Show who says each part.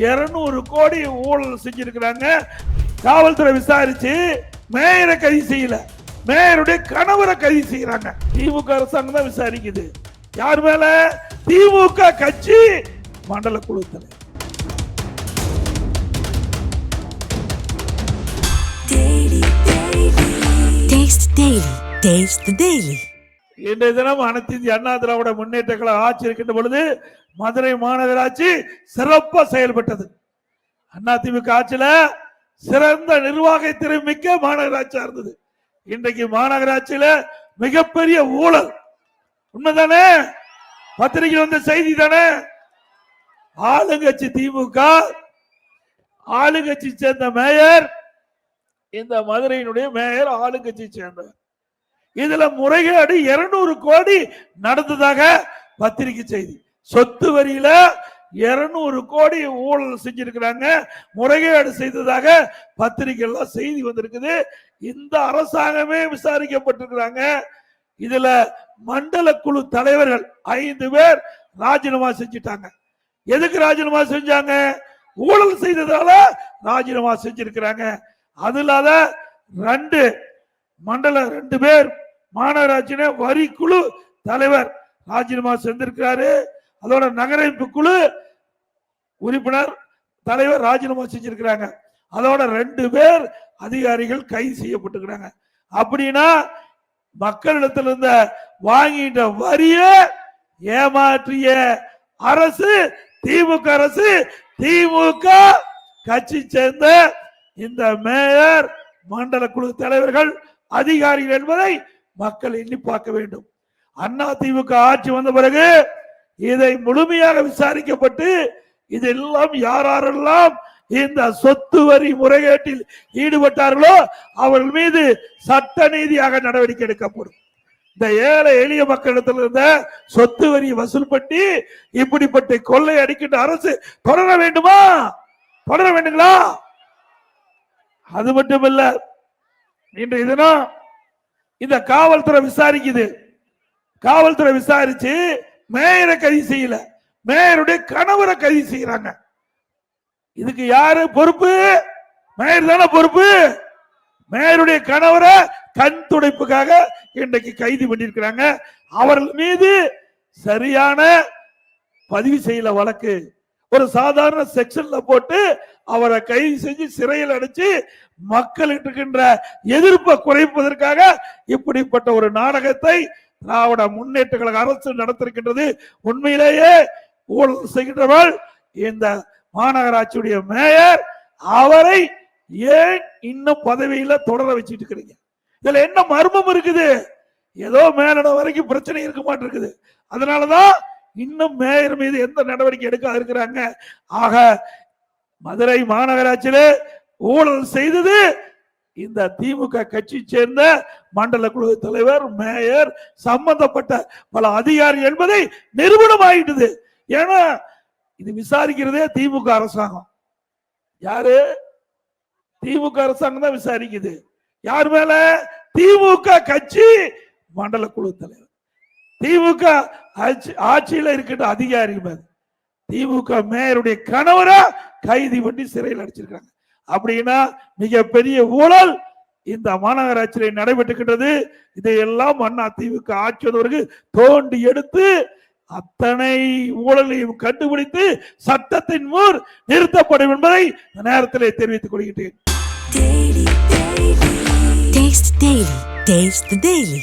Speaker 1: 200 கோடி ஊழல் செஞ்சிருக்கிறாங்க. காவல்துறை விசாரிச்சு மேயரை கைது செய்யல, மேயருடைய கணவரை கைது செய்யறாங்க. திமுக அரசாங்கம் தான் விசாரிக்குது. யார் மேல? திமுக கட்சி மண்டல குழு தலைவர். இன்றைய தினம் அனைத்து இந்திய அண்ணா திராவிட முன்னேற்ற கழக ஆட்சி இருக்கின்ற பொழுது மதுரை மாநகராட்சி சிறப்பா செயல்பட்டது. அதிமுக ஆட்சியில சிறந்த நிர்வாகத்திறன் மிக்க மாநகராட்சியா இருந்தது. இன்றைக்கு மாநகராட்சியில மிகப்பெரிய ஊழல். உண்மைதானே? பத்திரிகை வந்த செய்தி தானே. ஆளுங்கட்சி திமுக, ஆளுங்கட்சி சேர்ந்த மேயர், இந்த மதுரையினுடைய மேயர் ஆளுங்கட்சி சேர்ந்தவர். இதுல முறைகேடு 200 கோடி நடந்ததாக பத்திரிகை செய்தி. சொத்து வரியில 200 கோடி ஊழல் செஞ்சிருக்கிறாங்க, முறைகேடு செய்ததாக பத்திரிகைலாம் செய்தி வந்திருக்குது. இந்த அரசாங்கமே விசாரிக்கப்பட்டிருக்கிறாங்க. இதுல மண்டல குழு தலைவர்கள் 5 பேர் ராஜினாமா செஞ்சிட்டாங்க. எதுக்கு ராஜினாமா செஞ்சாங்க? ஊழல் செய்ததால ராஜினாமா செஞ்சிருக்கிறாங்க. அதுல 2 மண்டல 2 பேர் மாநகராட்சி வரி குழு தலைவர் ராஜினாமா செஞ்சிருக்கிறாரு. அதோட நகரமைப்பு குழு உறுப்பினர் தலைவர் ராஜினாமா செஞ்சிருக்கிறாங்க. அதோட 2 பேர் அதிகாரிகள் கைது செய்யப்பட்டிருக்கிறாங்க. அப்படின்னா மக்களிடத்தில் இருந்த வாங்கிட்ட வரிய ஏமாற்றிய அரசு திமுக அரசு. திமுக கட்சி சேர்ந்த இந்த மேயர், மண்டல குழு தலைவர்கள், அதிகாரிகள் என்பதை மக்கள் எண்ணி பார்க்க வேண்டும். அண்ணா திமுக ஆட்சி வந்த பிறகு இதை முழுமையாக விசாரிக்கப்பட்டு இதெல்லாம் யாரெல்லாம் இந்த சொத்து வரி முறைகேட்டில் ஈடுபட்டார்களோ அவர்கள் மீது சட்ட நீதியாக நடவடிக்கை எடுக்கப்படும். இந்த ஏழை எளிய மக்களிடத்தில் இருந்த சொத்து வரி வசூல் பண்ணி இப்படிப்பட்ட கொள்ளை அடிக்கின்ற அரசு தொடர வேண்டுமா? தொடர வேண்டுங்களா? அது மட்டுமல்ல, இன்றைய தினம் இந்த காவல்துறை விசாரிக்குது. காவல்துறை விசாரிச்சு மேயரை கைது செய்யல, மேயருடைய கணவரை கைது செய்யறாங்க. இதுக்கு யாரு பொறுப்பு? மேயர் தானே பொறுப்பு. மேயருடைய கணவரை கண் துடைப்புக்காக இன்றைக்கு கைது பண்ணிருக்கிறாங்க. அவர்கள் மீது சரியான பதிவு செய்யல வழக்கு. ஒரு சாதாரண செக்ஷன்ல போட்டு அவரை கைது செஞ்சு சிறையில் அடைச்சு மக்கள் இருக்கின்ற எதிர்ப்பை குறைப்பதற்காக இப்படிப்பட்ட ஒரு நாடகத்தை திராவிட முன்னேற்ற கழக அரசு நடத்திருக்கின்றது. உண்மையிலேயே ஊழல் செய்கின்றவர்கள் இந்த மாநகராட்சியுடைய மேயர். அவரை ஏன் இன்னும் பதவியில தொடர வச்சுட்டு இருக்கிறீங்க? இதுல என்ன மர்மம் இருக்குது? ஏதோ மேலிடம் வரைக்கும் பிரச்சனை இருக்க மாட்டிருக்குது. அதனாலதான் இன்னும் மேயர் மீது எந்த நடவடிக்கை எடுக்க இருக்கிறாங்க. ஆக மதுரை மாநகராட்சியிலே ஊழல் செய்தது இந்த திமுக கட்சி சேர்ந்த மண்டல குழு தலைவர், மேயர், சம்பந்தப்பட்ட பல அதிகாரிகள் என்பதை நிரூபணம் ஆயிட்டது. ஏன்னா இது விசாரிக்கிறதே திமுக அரசாங்கம். யாரு? திமுக அரசாங்கம் தான் விசாரிக்குது. யார் மேல? திமுக கட்சி மண்டல குழு தலைவர், திமுக ஆட்சியில் இருக்கின்ற அதிகாரி மேல திமுக மேயருடைய கணவரை கைது பண்ணி சிறையில் அடைச்சிருக்காங்க. அப்படின்னா மிகப்பெரிய ஊழல் இந்த மாநகராட்சியில் நடைபெற்றுகின்றது. இதையெல்லாம் அண்ணா திமுக ஆட்சி வந்தவருக்கு தோண்டி எடுத்து அத்தனை ஊழலையும் கண்டுபிடித்து சட்டத்தின் முன் நிறுத்தப்படும் என்பதை நேரத்திலே தெரிவித்துக் கொள்கின்றேன். Taste the Daily.